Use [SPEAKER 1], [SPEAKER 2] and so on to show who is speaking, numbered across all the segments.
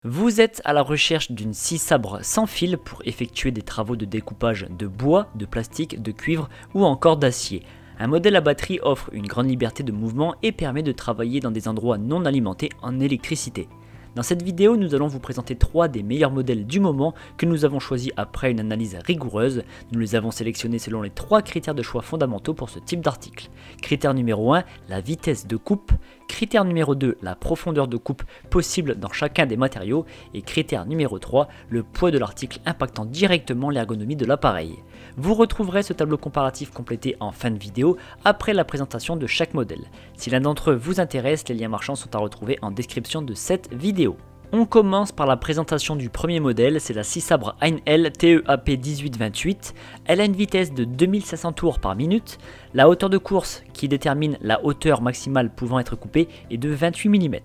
[SPEAKER 1] Vous êtes à la recherche d'une scie sabre sans fil pour effectuer des travaux de découpage de bois, de plastique, de cuivre ou encore d'acier. Un modèle à batterie offre une grande liberté de mouvement et permet de travailler dans des endroits non alimentés en électricité. Dans cette vidéo, nous allons vous présenter 3 des meilleurs modèles du moment que nous avons choisis après une analyse rigoureuse. Nous les avons sélectionnés selon les 3 critères de choix fondamentaux pour ce type d'article. Critère numéro 1, la vitesse de coupe. Critère numéro 2, la profondeur de coupe possible dans chacun des matériaux. Et critère numéro 3, le poids de l'article impactant directement l'ergonomie de l'appareil. Vous retrouverez ce tableau comparatif complété en fin de vidéo après la présentation de chaque modèle. Si l'un d'entre eux vous intéresse, les liens marchands sont à retrouver en description de cette vidéo. On commence par la présentation du premier modèle, c'est la scie sabre Heinl TEAP 1828. Elle a une vitesse de 2500 tours par minute. La hauteur de course qui détermine la hauteur maximale pouvant être coupée est de 28 mm.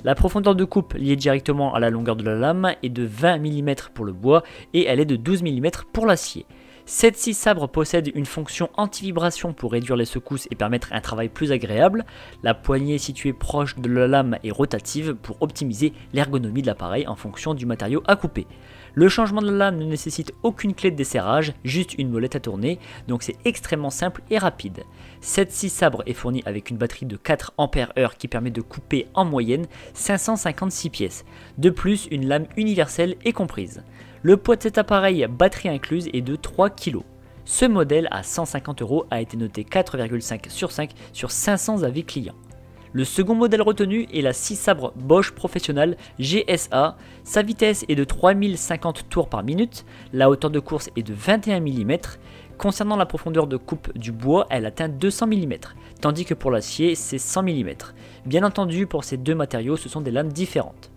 [SPEAKER 1] La profondeur de coupe liée directement à la longueur de la lame est de 20 mm pour le bois et elle est de 12 mm pour l'acier. Cette scie sabre possède une fonction anti-vibration pour réduire les secousses et permettre un travail plus agréable. La poignée située proche de la lame est rotative pour optimiser l'ergonomie de l'appareil en fonction du matériau à couper. Le changement de la lame ne nécessite aucune clé de desserrage, juste une molette à tourner, donc c'est extrêmement simple et rapide. Cette scie sabre est fournie avec une batterie de 4 Ah qui permet de couper en moyenne 556 pièces. De plus, une lame universelle est comprise. Le poids de cet appareil, batterie incluse, est de 3 kg. Ce modèle à 150 € a été noté 4,5 sur 5 sur 500 avis clients. Le second modèle retenu est la scie sabre Bosch Professional GSA. Sa vitesse est de 3050 tours par minute, la hauteur de course est de 21 mm. Concernant la profondeur de coupe du bois, elle atteint 200 mm, tandis que pour l'acier, c'est 100 mm. Bien entendu, pour ces deux matériaux, ce sont des lames différentes.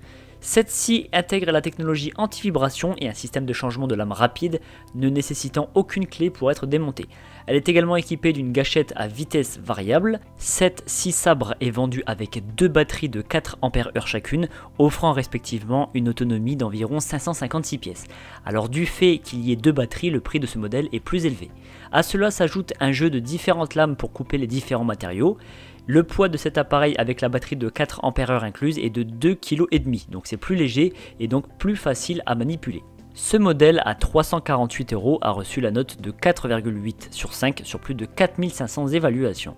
[SPEAKER 1] Cette scie intègre la technologie anti-vibration et un système de changement de lame rapide, ne nécessitant aucune clé pour être démontée. Elle est également équipée d'une gâchette à vitesse variable. Cette scie sabre est vendue avec 2 batteries de 4 Ah chacune, offrant respectivement une autonomie d'environ 556 pièces. Alors du fait qu'il y ait 2 batteries, le prix de ce modèle est plus élevé. À cela s'ajoute un jeu de différentes lames pour couper les différents matériaux. Le poids de cet appareil avec la batterie de 4 Ah incluse est de 2,5 kg, donc c'est plus léger et donc plus facile à manipuler. Ce modèle à 348 € a reçu la note de 4,8 sur 5 sur plus de 4500 évaluations.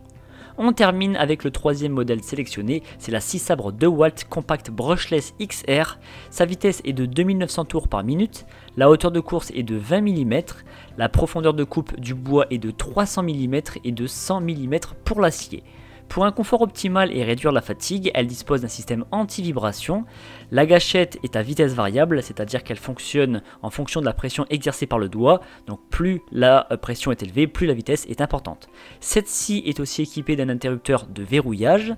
[SPEAKER 1] On termine avec le troisième modèle sélectionné, c'est la scie sabre DeWalt Compact Brushless XR. Sa vitesse est de 2900 tours par minute, la hauteur de course est de 20 mm, la profondeur de coupe du bois est de 300 mm et de 100 mm pour l'acier. Pour un confort optimal et réduire la fatigue, elle dispose d'un système anti-vibration. La gâchette est à vitesse variable, c'est-à-dire qu'elle fonctionne en fonction de la pression exercée par le doigt. Donc plus la pression est élevée, plus la vitesse est importante. Cette scie est aussi équipée d'un interrupteur de verrouillage.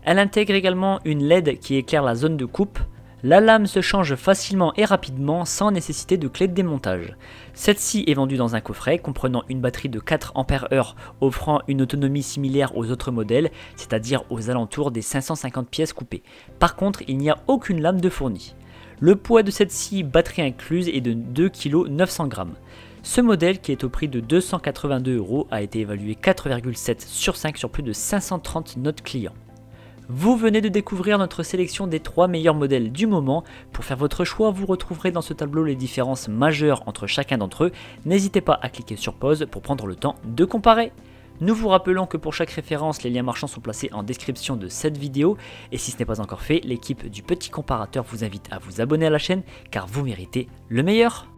[SPEAKER 1] Elle intègre également une LED qui éclaire la zone de coupe. La lame se change facilement et rapidement sans nécessité de clé de démontage. Cette scie est vendue dans un coffret comprenant une batterie de 4 Ah offrant une autonomie similaire aux autres modèles, c'est-à-dire aux alentours des 550 pièces coupées. Par contre, il n'y a aucune lame de fournie. Le poids de cette scie, batterie incluse, est de 2,9 kg. Ce modèle, qui est au prix de 282 €, a été évalué 4,7 sur 5 sur plus de 530 notes clients. Vous venez de découvrir notre sélection des 3 meilleurs modèles du moment. Pour faire votre choix, vous retrouverez dans ce tableau les différences majeures entre chacun d'entre eux. N'hésitez pas à cliquer sur pause pour prendre le temps de comparer. Nous vous rappelons que pour chaque référence, les liens marchands sont placés en description de cette vidéo. Et si ce n'est pas encore fait, l'équipe du petit comparateur vous invite à vous abonner à la chaîne car vous méritez le meilleur.